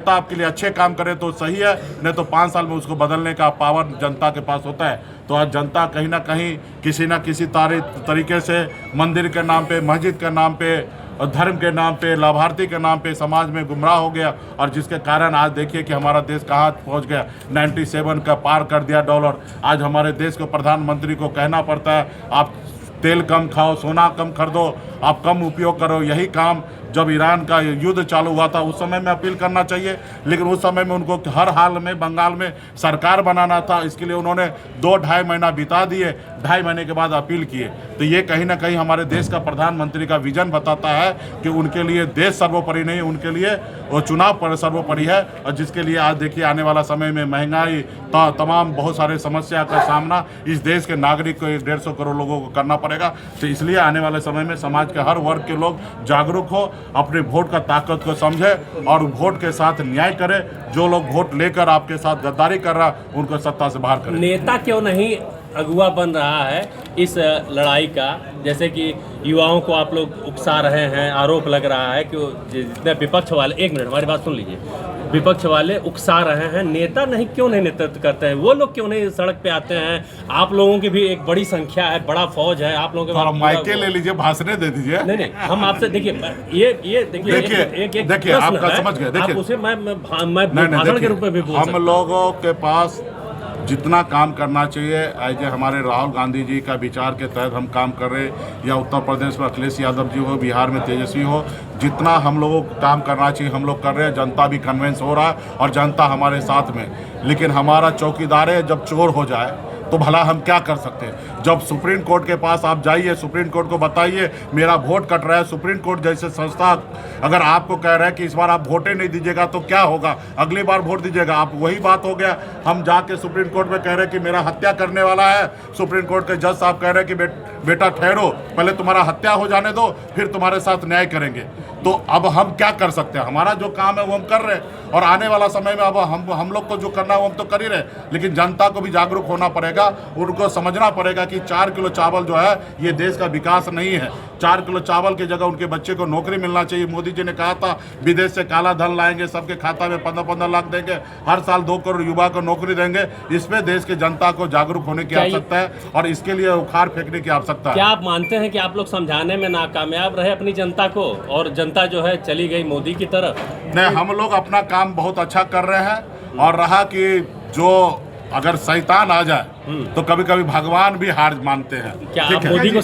नेता आपके लिए अच्छे काम करे तो सही है, नहीं तो 5 साल में उसको बदलने का पावर जनता के पास होता है। तो आज जनता कहीं ना किसी तरीके से मंदिर के नाम पे, मस्जिद के नाम पे, धर्म के नाम पे, लाभार्थी के नाम पे समाज में गुमराह हो गया, और जिसके कारण आज देखिए कि हमारा देश कहाँ पहुंच गया, 97 का पार कर दिया डॉलर। आज हमारे देश को प्रधानमंत्री को कहना पड़ता है आप तेल कम खाओ, सोना कम खरीदो, आप कम उपयोग करो। यही काम जब ईरान का युद्ध चालू हुआ था उस समय में अपील करना चाहिए, लेकिन उस समय में उनको हर हाल में बंगाल में सरकार बनाना था। इसके लिए उन्होंने 2-2.5 महीना बिता दिए, 2.5 महीने के बाद अपील किए। तो ये कहीं ना कहीं हमारे देश का प्रधानमंत्री का विजन बताता है कि उनके लिए देश सर्वोपरि नहीं, उनके लिए वो चुनाव सर्वोपरि है। और जिसके लिए आज देखिए आने वाला समय में महंगाई, तमाम बहुत सारे समस्या का सामना इस देश के नागरिक को 150 करोड़ लोगों को करना पड़ेगा। तो इसलिए आने वाले समय में समाज के हर वर्ग के लोग जागरूक हो, अपने वोट का ताकत को समझे और वोट के साथ न्याय करे। जो लोग वोट लेकर आपके साथ गद्दारी कर रहा उनको सत्ता से बाहर करें। नेता क्यों नहीं अगुवा बन रहा है इस लड़ाई का? जैसे कि युवाओं को आप लोग उकसा रहे हैं, आरोप लग रहा है कि जितने विपक्ष वाले, एक मिनट हमारी बात सुन लीजिए, विपक्ष वाले उकसा रहे हैं, नेता नहीं क्यों नहीं नेतृत्व करते हैं? वो लोग क्यों नहीं सड़क पे आते हैं? आप लोगों की भी एक बड़ी संख्या है, बड़ा फौज है आप लोगों के। माइके ले लीजिए, भाषण दे दीजिए। नहीं, हम आपसे देखिए देखिए आपका समझ गए। देखिए उसे मैं भाषण के रूप में भी बोल सकता हूं। हम लोगों के पास जितना काम करना चाहिए, आज हमारे राहुल गांधी जी का विचार के तहत हम काम कर रहे, या उत्तर प्रदेश में अखिलेश यादव जी हो, बिहार में तेजस्वी हो, जितना हम लोगों को काम करना चाहिए हम लोग कर रहे हैं। जनता भी कन्विंस हो रहा है और जनता हमारे साथ में। लेकिन हमारा चौकीदार है, जब चोर हो जाए तो भला हम क्या कर सकते हैं? जब सुप्रीम कोर्ट के पास आप जाइए, सुप्रीम कोर्ट को बताइए मेरा वोट कट रहा है, सुप्रीम कोर्ट जैसे संस्था अगर आपको कह रहा है कि इस बार आप वोटें नहीं दीजिएगा तो क्या होगा, अगली बार वोट दीजिएगा आप। वही बात हो गया, हम जाके सुप्रीम कोर्ट में कह रहे हैं कि मेरा हत्या करने वाला है, सुप्रीम कोर्ट के जज साहब कह रहे हैं कि बेटा ठहरो, पहले तुम्हारा हत्या हो जाने दो, फिर तुम्हारे साथ न्याय करेंगे। तो अब हम क्या कर सकते हैं? हमारा जो काम है वो हम कर रहे हैं, और आने वाला समय में अब हम लोग को जो करना है वो हम तो कर ही रहे, लेकिन जनता को भी जागरूक होना पड़ेगा। उनको समझना पड़ेगा कि 4 किलो चावल जो है ये देश का विकास नहीं है। 4 किलो चावल की जगह उनके बच्चे को नौकरी मिलना चाहिए। मोदी जी ने कहा था विदेश से काला धन लाएंगे, सबके खाता में 15-15 लाख देंगे, हर साल 2 करोड़ युवा को नौकरी देंगे। इसमें देश की जनता को जागरूक होने की आवश्यकता है और इसके लिए उखाड़ फेंकने की आवश्यकता है। क्या आप मानते हैं कि आप लोग समझाने में नाकामयाब रहे अपनी जनता को, और जनता जो है चली गई मोदी की तरफ? नहीं, हम लोग अपना काम बहुत अच्छा कर रहे हैं। और रहा कि जो अगर शैतान आ जाए तो कभी कभी भगवान भी हार मानते हैं। क्या आप मोदी को